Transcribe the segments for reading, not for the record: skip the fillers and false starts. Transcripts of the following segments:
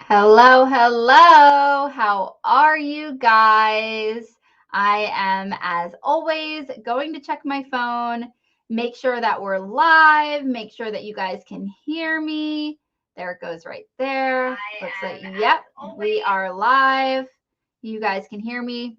Hello, hello. How are you guys? I am, as always, going to check my phone, make sure that we're live, make sure that you guys can hear me. There it goes right there. Looks like, yep, we are live. You guys can hear me.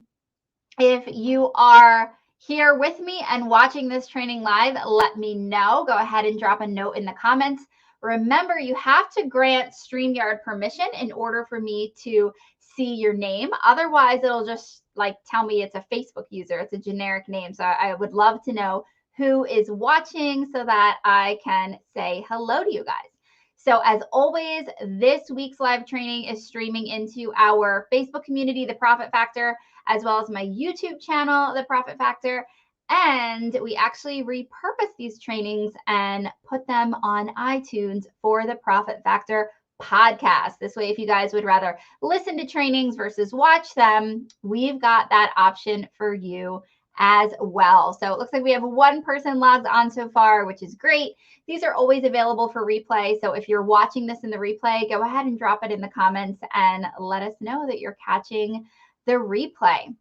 If you are here with me and watching this training live, let me know. Go ahead and drop a note in the comments. Remember, you have to grant StreamYard permission in order for me to see your name. Otherwise, it'll just like tell me it's a Facebook user. It's a generic name. So I would love to know who is watching so that I can say hello to you guys. So as always, this week's live training is streaming into our Facebook community, The Profit Factor, as well as my YouTube channel, The Profit Factor. And we actually repurpose these trainings and put them on iTunes for the Profit Factor podcast. This way, if you guys would rather listen to trainings versus watch them, we've got that option for you as well. So it looks like we have one person logged on so far, which is great. These are always available for replay. So if you're watching this in the replay, go ahead and drop it in the comments and let us know that you're catching the replay.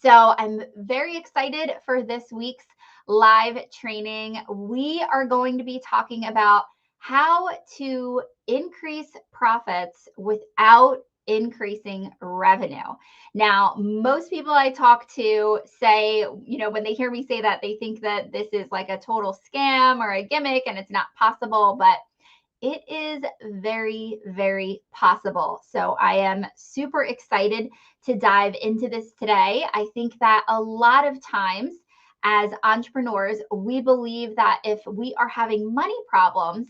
So I'm very excited for this week's live training. We are going to be talking about how to increase profits without increasing revenue. Now, most people I talk to say, when they hear me say that, they think that this is like a total scam or a gimmick and it's not possible, but it is very, very possible. So I am super excited to dive into this today. I think that a lot of times as entrepreneurs, we believe that if we are having money problems,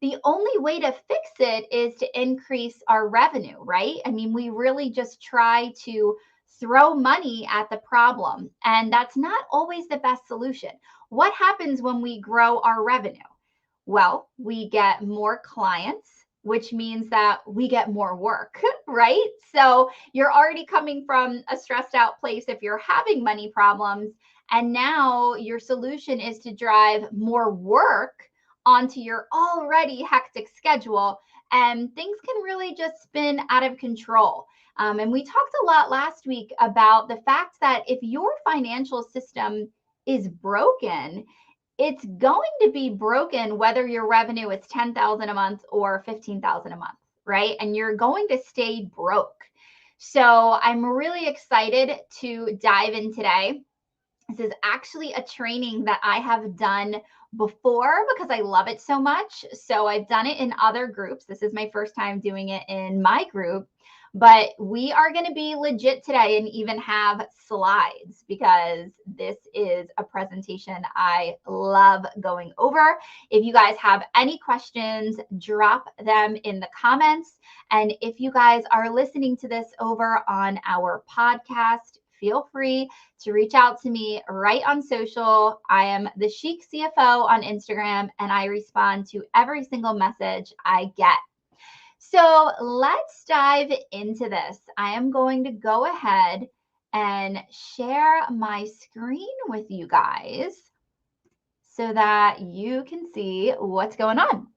the only way to fix it is to increase our revenue, right? I mean, we really just try to throw money at the problem, and that's not always the best solution. What happens when we grow our revenue? Well, we get more clients, which means that we get more work, right? So you're already coming from a stressed out place if you're having money problems. And now your solution is to drive more work onto your already hectic schedule. And things can really just spin out of control. And we talked a lot last week about the fact that if your financial system is broken, it's going to be broken whether your revenue is 10,000 a month or 15,000 a month, right? And you're going to stay broke. So I'm really excited to dive in today. This is actually a training that I have done before because I love it so much. So I've done it in other groups. This is my first time doing it in my group. But we are going to be legit today and even have slides because this is a presentation I love going over. If you guys have any questions, drop them in the comments. And if you guys are listening to this over on our podcast, feel free to reach out to me right on social. I am the Chic CFO on Instagram, and I respond to every single message I get. So let's dive into this. I am going to go ahead and share my screen with you guys so that you can see what's going on.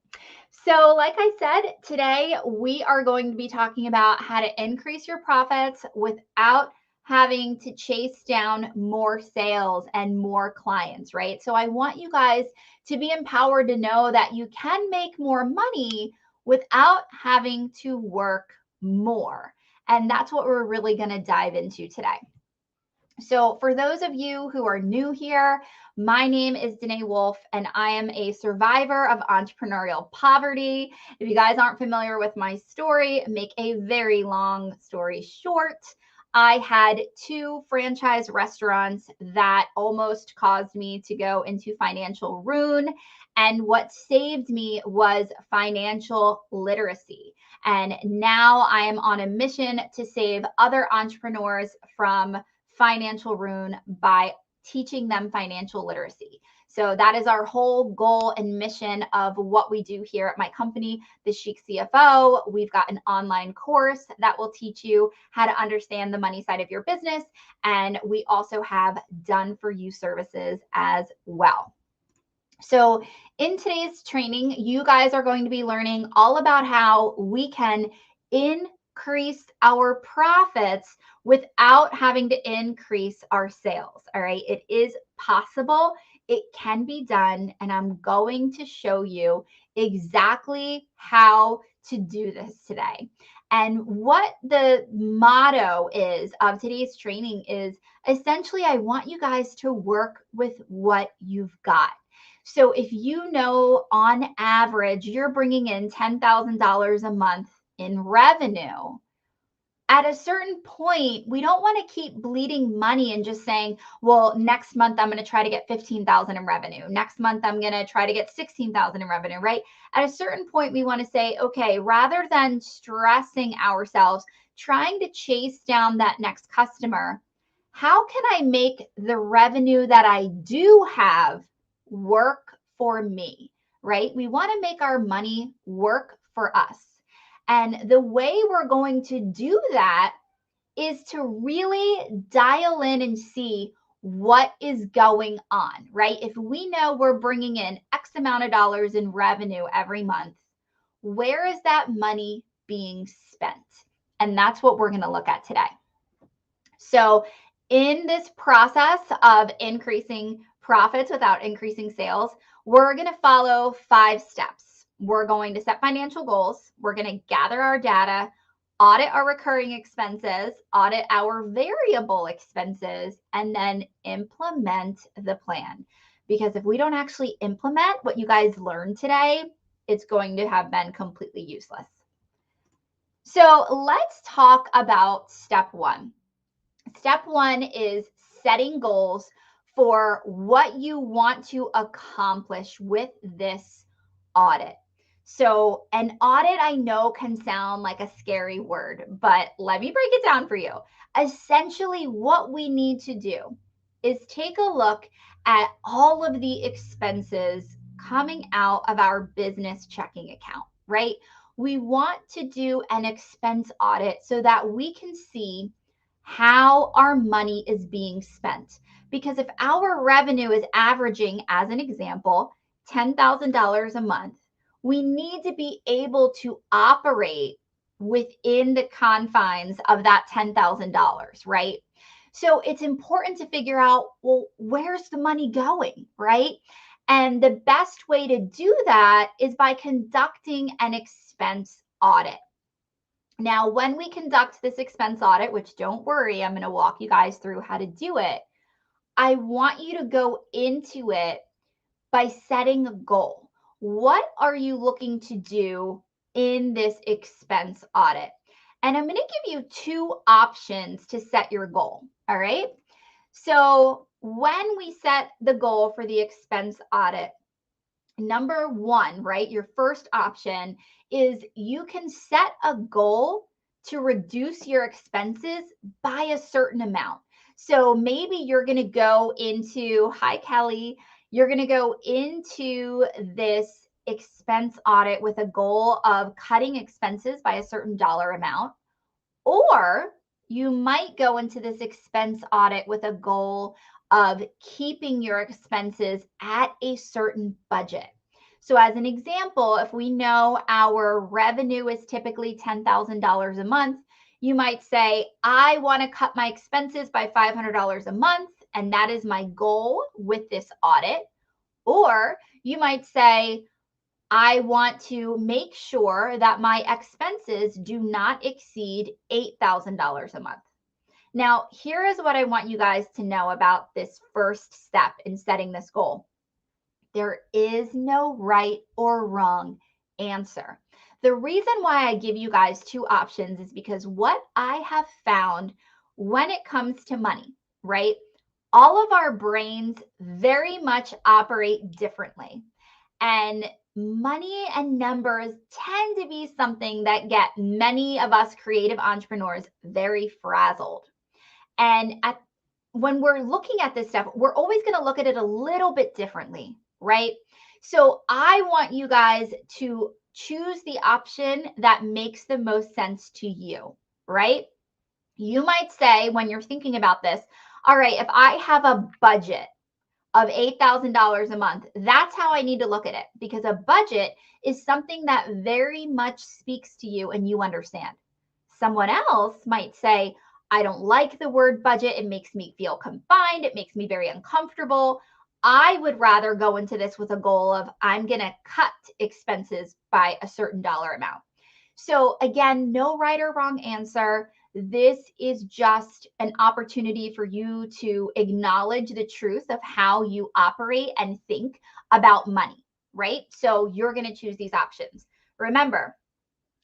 So like I said, today we are going to be talking about how to increase your profits without having to chase down more sales and more clients, right? So I want you guys to be empowered to know that you can make more money without having to work more. And that's what we're really going to dive into today. So for those of you who are new here, my name is Danae Wolf, and I am a survivor of entrepreneurial poverty. If you guys aren't familiar with my story, make a very long story short. I had 2 franchise restaurants that almost caused me to go into financial ruin. And what saved me was financial literacy. And now I am on a mission to save other entrepreneurs from financial ruin by teaching them financial literacy. So that is our whole goal and mission of what we do here at my company, The Chic CFO. We've got an online course that will teach you how to understand the money side of your business. And we also have done for you services as well. So in today's training, you guys are going to be learning all about how we can increase our profits without having to increase our sales. All right. It is possible. It can be done. And I'm going to show you exactly how to do this today. And what the motto is of today's training is essentially, I want you guys to work with what you've got. So if you know on average you're bringing in $10,000 a month in revenue, at a certain point, we don't want to keep bleeding money and just saying, well, next month I'm going to try to get 15,000 in revenue. Next month I'm going to try to get 16,000 in revenue, right? At a certain point, we want to say, okay, rather than stressing ourselves, trying to chase down that next customer, how can I make the revenue that I do have work for me, right? We want to make our money work for us. And the way we're going to do that is to really dial in and see what is going on, right? If we know we're bringing in X amount of dollars in revenue every month, where is that money being spent? And that's what we're going to look at today. So in this process of increasing profits without increasing sales, we're going to follow 5 steps. We're going to set financial goals. We're going to gather our data, audit our recurring expenses, audit our variable expenses, and then implement the plan. Because if we don't actually implement what you guys learned today, it's going to have been completely useless. So let's talk about step 1. Step 1 is setting goals for what you want to accomplish with this audit. So, an audit I know can sound like a scary word, but let me break it down for you. Essentially, what we need to do is take a look at all of the expenses coming out of our business checking account, right? We want to do an expense audit so that we can see how our money is being spent. Because if our revenue is averaging, as an example, $10,000 a month, we need to be able to operate within the confines of that $10,000, right? So it's important to figure out, well, where's the money going, right? And the best way to do that is by conducting an expense audit. Now, when we conduct this expense audit, which don't worry, I'm going to walk you guys through how to do it. I want you to go into it by setting a goal. What are you looking to do in this expense audit? And I'm going to give you 2 options to set your goal. All right. So when we set the goal for the expense audit, number 1, right? Your first option is you can set a goal to reduce your expenses by a certain amount. So maybe you're going to go into, hi, Kelly, you're going to go into this expense audit with a goal of cutting expenses by a certain dollar amount. Or you might go into this expense audit with a goal of keeping your expenses at a certain budget. So as an example, if we know our revenue is typically $10,000 a month, you might say, I want to cut my expenses by $500 a month, and that is my goal with this audit. Or you might say, I want to make sure that my expenses do not exceed $8,000 a month. Now, here is what I want you guys to know about this first step in setting this goal. There is no right or wrong answer. The reason why I give you guys 2 options is because what I have found when it comes to money, right? All of our brains very much operate differently. And money and numbers tend to be something that get many of us creative entrepreneurs very frazzled. And when we're looking at this stuff, we're always going to look at it a little bit differently, right? So I want you guys to choose the option that makes the most sense to you, right? You might say when you're thinking about this, all right, if I have a budget of $8,000 a month. That's how I need to look at it, because a budget is something that very much speaks to you and you understand. Someone else might say, I don't like the word budget. It makes me feel confined. It makes me very uncomfortable. I would rather go into this with a goal of I'm going to cut expenses by a certain dollar amount. So again, no right or wrong answer. This is just an opportunity for you to acknowledge the truth of how you operate and think about money, right? So you're going to choose these options. Remember,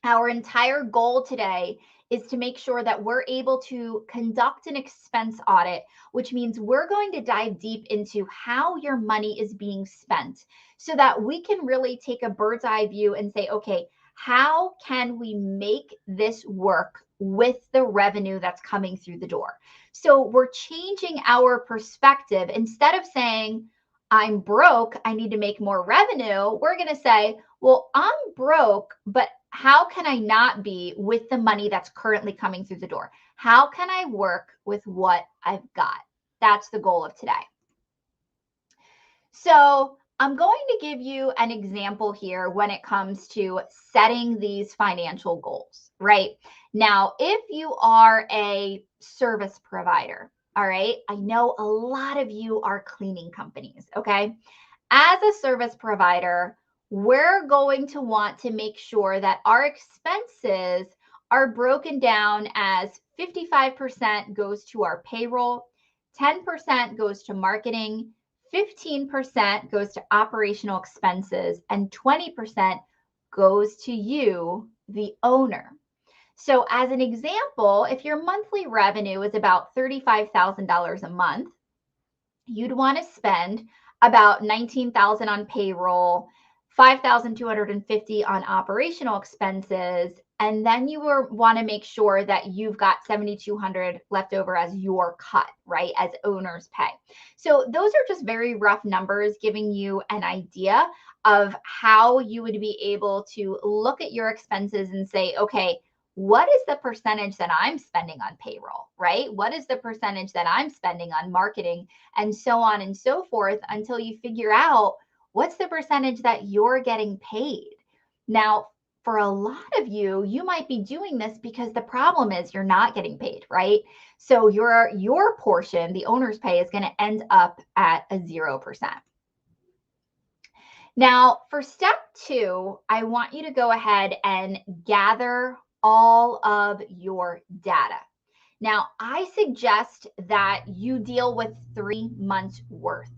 our entire goal today is to make sure that we're able to conduct an expense audit, which means we're going to dive deep into how your money is being spent so that we can really take a bird's eye view and say, okay, how can we make this work with the revenue that's coming through the door? So we're changing our perspective. Instead of saying, I'm broke, I need to make more revenue, we're going to say, well, I'm broke, but how can I not be with the money that's currently coming through the door? How can I work with what I've got? That's the goal of today. So I'm going to give you an example here when it comes to setting these financial goals, right? Now, if you are a service provider, all right, I know a lot of you are cleaning companies, okay? As a service provider, we're going to want to make sure that our expenses are broken down as 55% goes to our payroll, 10% goes to marketing, 15% goes to operational expenses, and 20% goes to you, the owner. So as an example, if your monthly revenue is about $35,000 a month, you'd want to spend about $19,000 on payroll, $5,250 on operational expenses, and then you want to make sure that you've got $7,200 left over as your cut, right, as owner's pay. So those are just very rough numbers giving you an idea of how you would be able to look at your expenses and say, okay, what is the percentage that I'm spending on payroll, right? What is the percentage that I'm spending on marketing, and so on and so forth, until you figure out what's the percentage that you're getting paid. Now, for a lot of you, you might be doing this because the problem is you're not getting paid, right? So your portion, the owner's pay, is going to end up at a 0%. Now, for step 2, I want you to go ahead and gather all of your data. Now, I suggest that you deal with 3 months worth.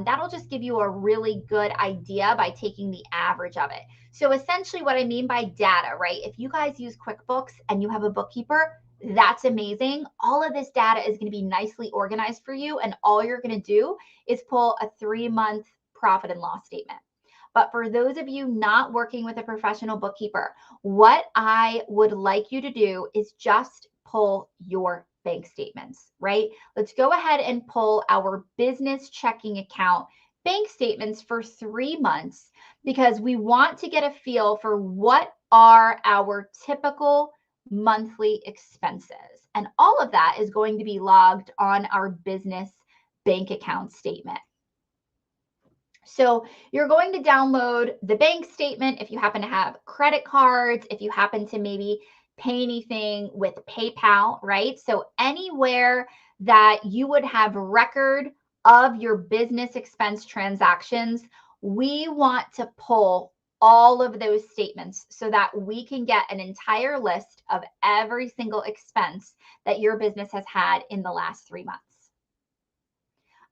That'll just give you a really good idea by taking the average of it. So essentially what I mean by data, right? If you guys use QuickBooks and you have a bookkeeper, that's amazing. All of this data is going to be nicely organized for you. And all you're going to do is pull a 3-month profit and loss statement. But for those of you not working with a professional bookkeeper, what I would like you to do is just pull your bank statements, right? Let's go ahead and pull our business checking account bank statements for 3 months, because we want to get a feel for what are our typical monthly expenses. And all of that is going to be logged on our business bank account statement. So you're going to download the bank statement if you happen to have credit cards, if you happen to maybe pay anything with PayPal, right? So anywhere that you would have record of your business expense transactions, we want to pull all of those statements so that we can get an entire list of every single expense that your business has had in the last 3 months.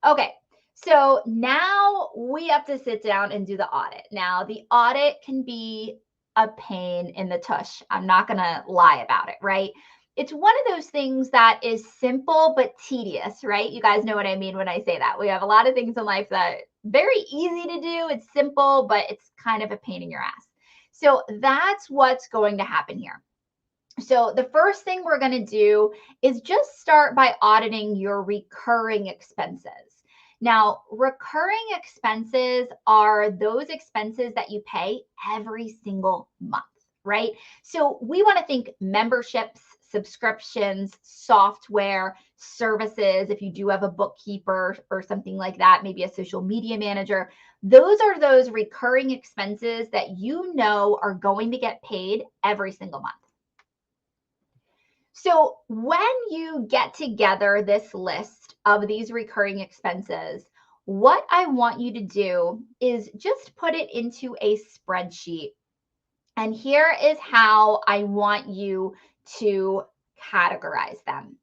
Okay. So now we have to sit down and do the audit. Now, the audit can be a pain in the tush. I'm not going to lie about it, right? It's one of those things that is simple but tedious, right? You guys know what I mean when I say that. We have a lot of things in life that are very easy to do. It's simple, but it's kind of a pain in your ass. So that's what's going to happen here. So the first thing we're going to do is just start by auditing your recurring expenses. Now, recurring expenses are those expenses that you pay every single month, right? So we want to think memberships, subscriptions, software, services, if you do have a bookkeeper or something like that, maybe a social media manager, those are those recurring expenses that you know are going to get paid every single month. So when you get together this list of these recurring expenses, what I want you to do is just put it into a spreadsheet. And here is how I want you to categorize them.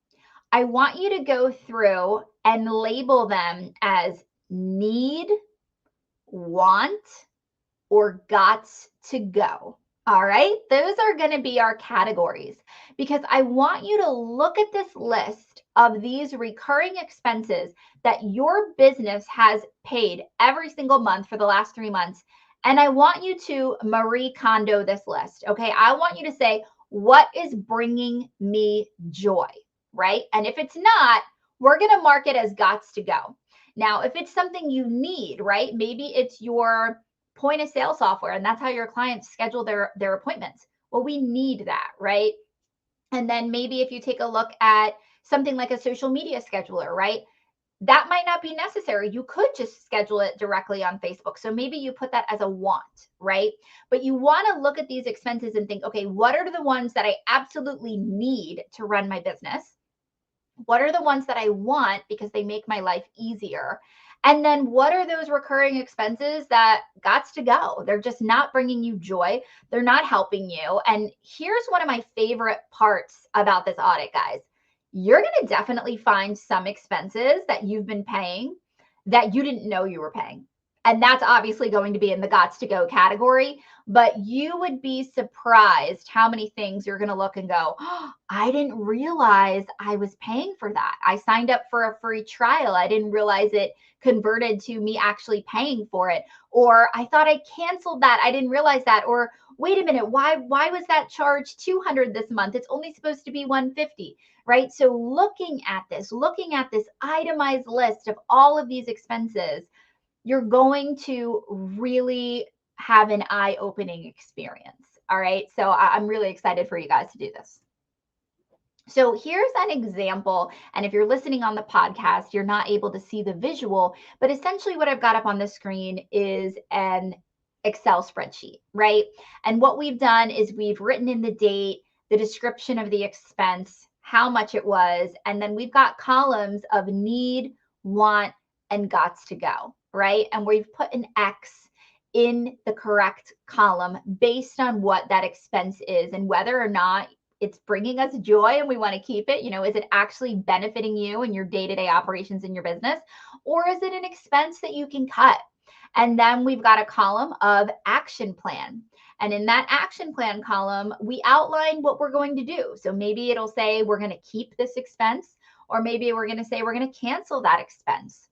I want you to go through and label them as need, want, or got to go. All right, those are going to be our categories because I want you to look at this list of these recurring expenses that your business has paid every single month for the last 3 months. And I want you to Marie Kondo this list. Okay, I want you to say, what is bringing me joy, right? And if it's not, we're going to mark it as gots to go. Now, if it's something you need, right? Maybe it's your point of sale software and that's how your clients schedule their appointments. Well, we need that, right? And then maybe if you take a look at something like a social media scheduler, right? That might not be necessary. You could just schedule it directly on Facebook. So maybe you put that as a want, right? But you want to look at these expenses and think, okay, what are the ones that I absolutely need to run my business? What are the ones that I want because they make my life easier? And then what are those recurring expenses that gots to go? They're just not bringing you joy. They're not helping you. And here's one of my favorite parts about this audit, guys. You're going to definitely find some expenses that you've been paying that you didn't know you were paying. And that's obviously going to be in the gots to go category, but you would be surprised how many things you're going to look and go, oh, I didn't realize I was paying for that. I signed up for a free trial. I didn't realize it converted to me actually paying for it. Or I thought I canceled that. I didn't realize that. Or wait a minute, why was that charge $200 this month? It's only supposed to be $150, right? So looking at this itemized list of all of these expenses, you're going to really have an eye-opening experience. All right. So I'm really excited for you guys to do this. So here's an example. And if you're listening on the podcast, you're not able to see the visual, but essentially what I've got up on the screen is an Excel spreadsheet, right? And what we've done is we've written in the date, the description of the expense, how much it was, and then we've got columns of need, want, and gots to go, right? And we've put an X in the correct column based on what that expense is and whether or not it's bringing us joy and we want to keep it. Is it actually benefiting you in your day-to-day operations in your business? Or is it an expense that you can cut? And then we've got a column of action plan. And in that action plan column, we outline what we're going to do. So maybe it'll say we're going to keep this expense, or maybe we're going to say we're going to cancel that expense.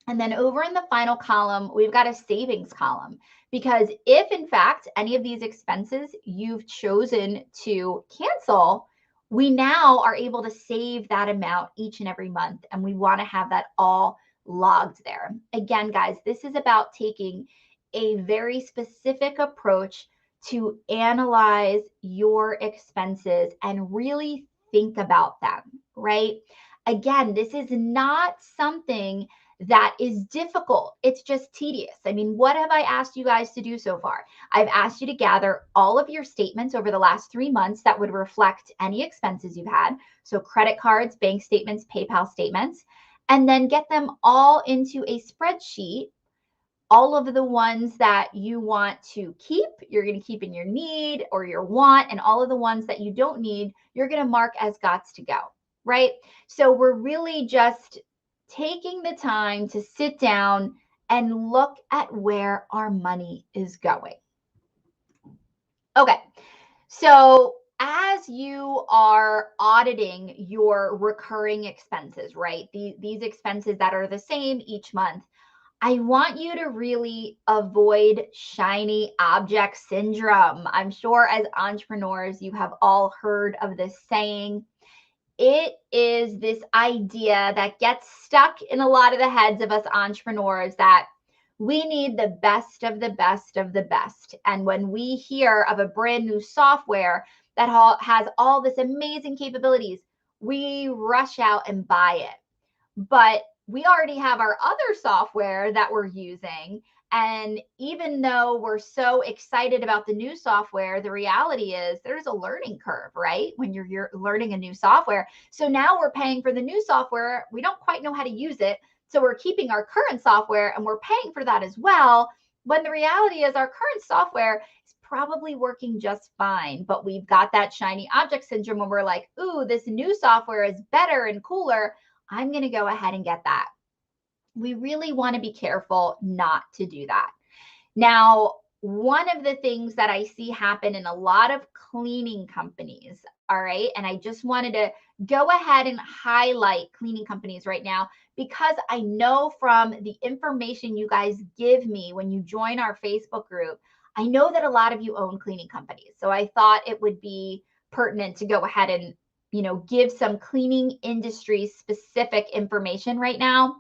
And then over in the final column, we've got a savings column, because if in fact any of these expenses you've chosen to cancel, we now are able to save that amount each and every month. And we want to have that all logged there. Again, guys, this is about taking a very specific approach to analyze your expenses and really think about them, right? Again, this is not something that is difficult. It's just tedious. I mean, what have I asked you guys to do so far? I've asked you to gather all of your statements over the last 3 months that would reflect any expenses you've had. So credit cards, bank statements, PayPal statements, and then get them all into a spreadsheet. All of the ones that you want to keep, you're going to keep in your need or your want, and all of the ones that you don't need, you're going to mark as gots to go, right? So we're really just taking the time to sit down and look at where our money is going. Okay, so as you are auditing your recurring expenses, right? These expenses that are the same each month, I want you to really avoid shiny object syndrome. I'm sure as entrepreneurs, you have all heard of this saying. It is this idea that gets stuck in a lot of the heads of us entrepreneurs that we need the best of the best of the best. And when we hear of a brand new software that has all this amazing capabilities. We rush out and buy it. But we already have our other software that we're using. And even though we're so excited about the new software, the reality is there's a learning curve, right? When you're learning a new software. So now we're paying for the new software. We don't quite know how to use it. So we're keeping our current software and we're paying for that as well. When the reality is our current software is probably working just fine, but we've got that shiny object syndrome where we're like, ooh, this new software is better and cooler. I'm going to go ahead and get that. We really want to be careful not to do that. Now, one of the things that I see happen in a lot of cleaning companies, all right, and I just wanted to go ahead and highlight cleaning companies right now because I know from the information you guys give me when you join our Facebook group, I know that a lot of you own cleaning companies. So I thought it would be pertinent to go ahead and give some cleaning industry specific information right now.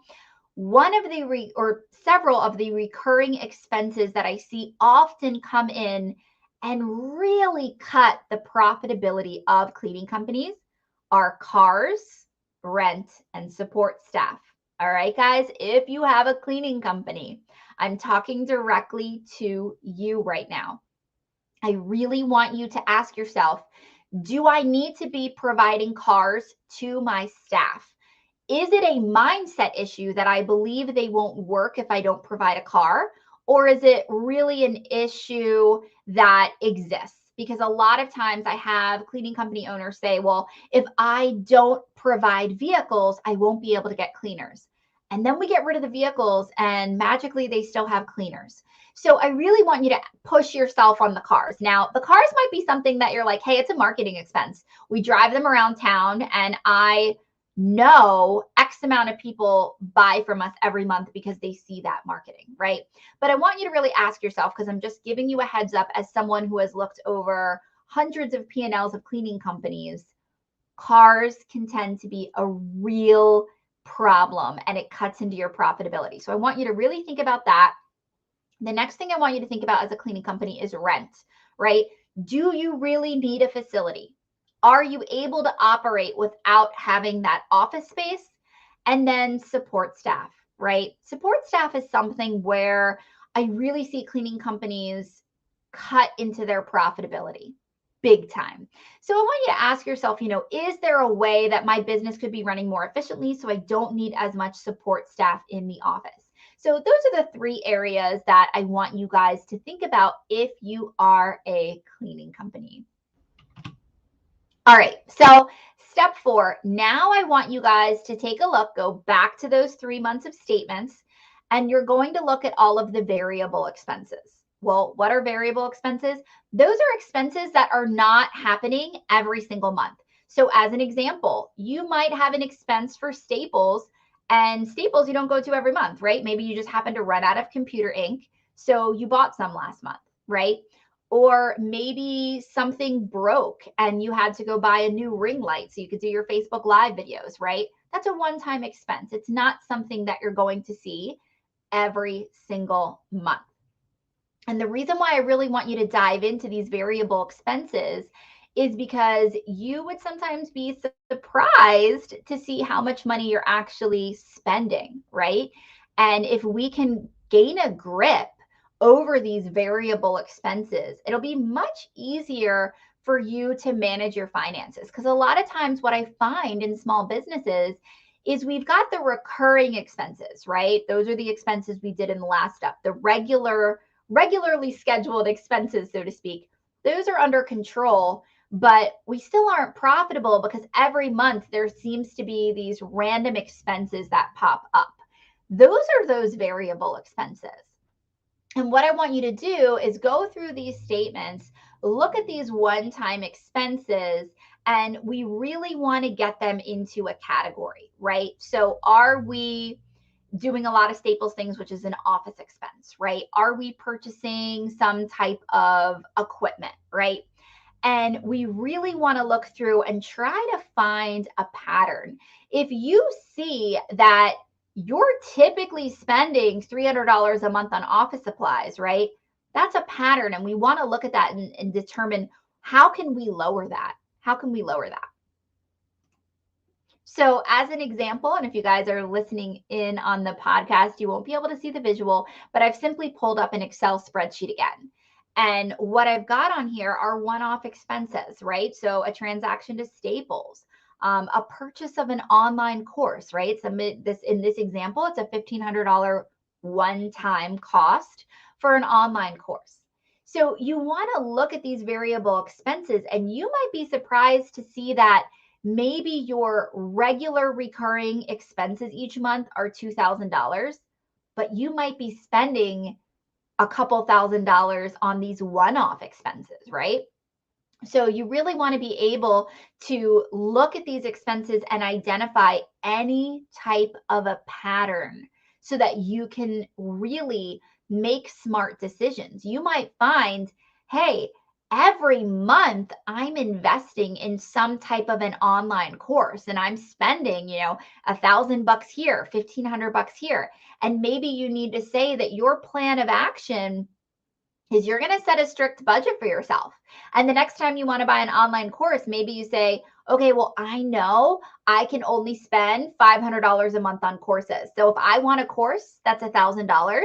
One of the or several of the recurring expenses that I see often come in and really cut the profitability of cleaning companies are cars, rent, and support staff. All right, guys, if you have a cleaning company, I'm talking directly to you right now. I really want you to ask yourself, do I need to be providing cars to my staff? Is it a mindset issue that I believe they won't work if I don't provide a car? Or is it really an issue that exists? Because a lot of times I have cleaning company owners say, well, if I don't provide vehicles, I won't be able to get cleaners. And then we get rid of the vehicles and magically they still have cleaners. So I really want you to push yourself on the cars. Now, the cars might be something that you're like, hey, it's a marketing expense. We drive them around town and I know X amount of people buy from us every month because they see that marketing, right? But I want you to really ask yourself, because I'm just giving you a heads up as someone who has looked over hundreds of P&Ls of cleaning companies, cars can tend to be a real problem and it cuts into your profitability. So I want you to really think about that. The next thing I want you to think about as a cleaning company is rent, right? Do you really need a facility? Are you able to operate without having that office space? And then support staff, right? Support staff is something where I really see cleaning companies cut into their profitability big time. So I want you to ask yourself, is there a way that my business could be running more efficiently so I don't need as much support staff in the office? So those are the three areas that I want you guys to think about if you are a cleaning company. All right, so step 4, now I want you guys to take a look, go back to those 3 months of statements, and you're going to look at all of the variable expenses. Well, what are variable expenses? Those are expenses that are not happening every single month. So as an example, you might have an expense for Staples, and Staples you don't go to every month, right? Maybe you just happen to run out of computer ink, so you bought some last month, right? Or maybe something broke and you had to go buy a new ring light so you could do your Facebook Live videos, right? That's a one-time expense. It's not something that you're going to see every single month. And the reason why I really want you to dive into these variable expenses is because you would sometimes be surprised to see how much money you're actually spending, right? And if we can gain a grip over these variable expenses, it'll be much easier for you to manage your finances. Because a lot of times what I find in small businesses is we've got the recurring expenses, right? Those are the expenses we did in the last step, the regularly scheduled expenses, so to speak. Those are under control, but we still aren't profitable because every month there seems to be these random expenses that pop up. Those are those variable expenses. And what I want you to do is go through these statements, look at these one-time expenses, and we really want to get them into a category, right? So are we doing a lot of Staples things, which is an office expense, right? Are we purchasing some type of equipment, right? And we really want to look through and try to find a pattern. If you see that you're typically spending $300 a month on office supplies, right? That's a pattern. And we want to look at that and determine How can we lower that? How can we lower that? So as an example, and if you guys are listening in on the podcast, you won't be able to see the visual, but I've simply pulled up an Excel spreadsheet again. And what I've got on here are one-off expenses, right? So a transaction to Staples, a purchase of an online course, right? So in this example, it's a $1,500 one-time cost for an online course. So you want to look at these variable expenses, and you might be surprised to see that maybe your regular recurring expenses each month are $2,000, but you might be spending a couple $1,000s on these one-off expenses, right? So you really want to be able to look at these expenses and identify any type of a pattern so that you can really make smart decisions. You might find, hey, every month I'm investing in some type of an online course and I'm spending, $1,000 here, $1,500 here. And maybe you need to say that your plan of action is you're going to set a strict budget for yourself. And the next time you want to buy an online course, maybe you say, okay, well, I know I can only spend $500 a month on courses. So if I want a course, that's $1,000.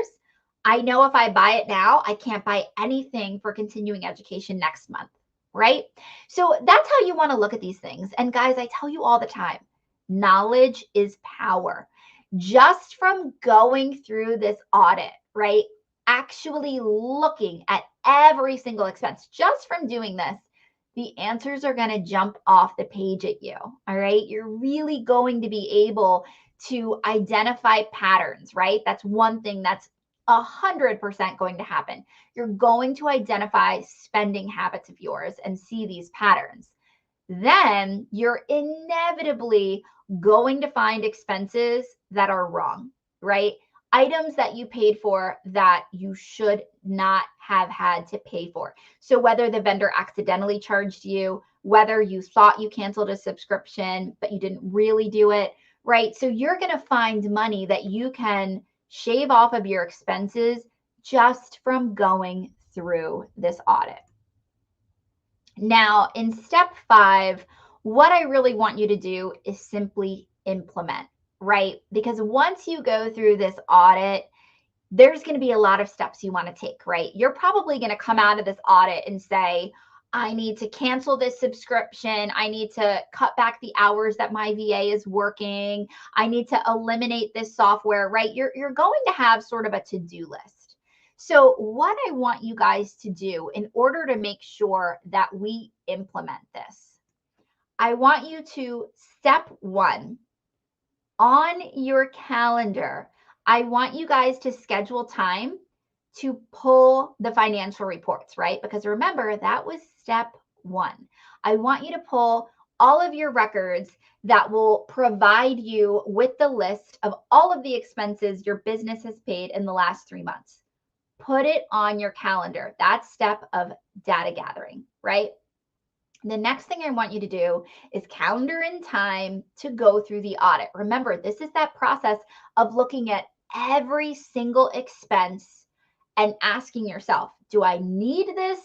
I know if I buy it now, I can't buy anything for continuing education next month, right? So that's how you want to look at these things. And guys, I tell you all the time, knowledge is power. Just from going through this audit, right? Actually looking at every single expense, just from doing this, the answers are going to jump off the page at you. All right. You're really going to be able to identify patterns, right? That's one thing that's 100% going to happen. You're going to identify spending habits of yours and see these patterns. Then you're inevitably going to find expenses that are wrong, right? Items that you paid for that you should not have had to pay for. So whether the vendor accidentally charged you, whether you thought you canceled a subscription, but you didn't really do it, right? So you're going to find money that you can shave off of your expenses just from going through this audit. Now, in step 5, what I really want you to do is simply implement, right? Because once you go through this audit, there's going to be a lot of steps you want to take, right? You're probably going to come out of this audit and say, I need to cancel this subscription. I need to cut back the hours that my VA is working. I need to eliminate this software, right? You're going to have sort of a to-do list. So what I want you guys to do in order to make sure that we implement this, I want you to, step 1, on your calendar, I want you guys to schedule time to pull the financial reports, right? Because remember, that was step 1. I want you to pull all of your records that will provide you with the list of all of the expenses your business has paid in the last 3 months. Put it on your calendar. That's step of data gathering, right? The next thing I want you to do is calendar in time to go through the audit. Remember, this is that process of looking at every single expense and asking yourself, do I need this?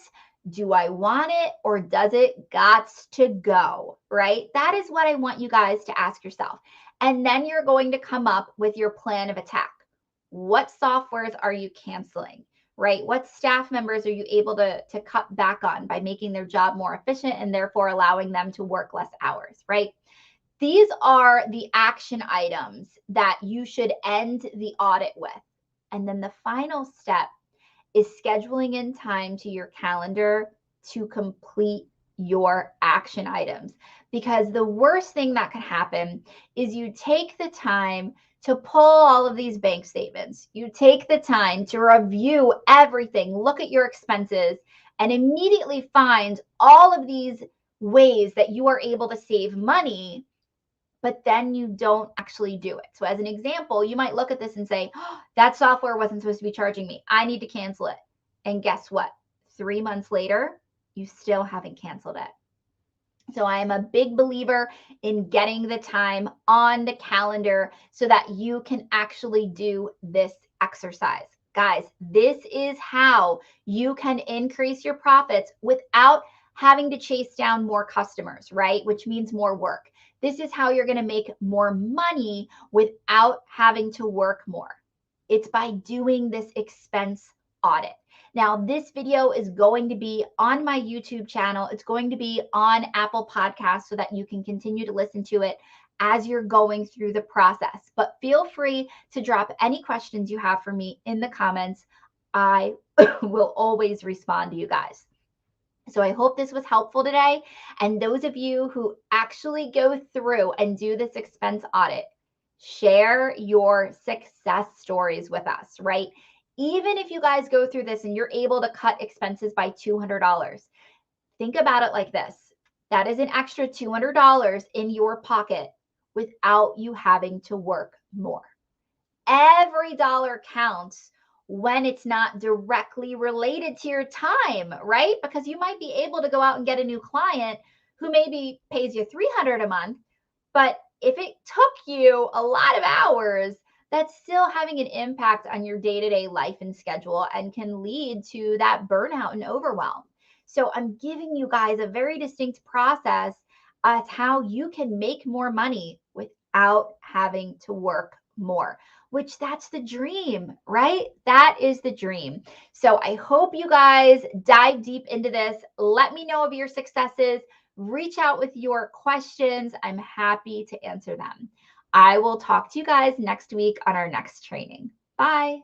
Do I want it? Or does it gots to go, right? That is what I want you guys to ask yourself. And then you're going to come up with your plan of attack. What softwares are you canceling? Right? What staff members are you able to cut back on by making their job more efficient and therefore allowing them to work less hours, right? These are the action items that you should end the audit with. And then the final step is scheduling in time to your calendar to complete your action items. Because the worst thing that could happen is you take the time to pull all of these bank statements. You take the time to review everything, look at your expenses, and immediately find all of these ways that you are able to save money, but then you don't actually do it. So as an example, you might look at this and say, oh, that software wasn't supposed to be charging me. I need to cancel it. And guess what? 3 months later, you still haven't canceled it. So I am a big believer in getting the time on the calendar so that you can actually do this exercise. Guys, this is how you can increase your profits without having to chase down more customers, right? Which means more work. This is how you're going to make more money without having to work more. It's by doing this expense audit. Now, this video is going to be on my YouTube channel. It's going to be on Apple Podcasts so that you can continue to listen to it as you're going through the process. But feel free to drop any questions you have for me in the comments. I will always respond to you guys. So I hope this was helpful today. And those of you who actually go through and do this expense audit, share your success stories with us, right? Even if you guys go through this and you're able to cut expenses by $200, think about it like this. That is an extra $200 in your pocket without you having to work more. Every dollar counts when it's not directly related to your time, right? Because you might be able to go out and get a new client who maybe pays you $300 a month, but if it took you a lot of hours, that's still having an impact on your day-to-day life and schedule and can lead to that burnout and overwhelm. So I'm giving you guys a very distinct process as how you can make more money without having to work more, which that's the dream, right? That is the dream. So I hope you guys dive deep into this. Let me know of your successes. Reach out with your questions. I'm happy to answer them. I will talk to you guys next week on our next training. Bye.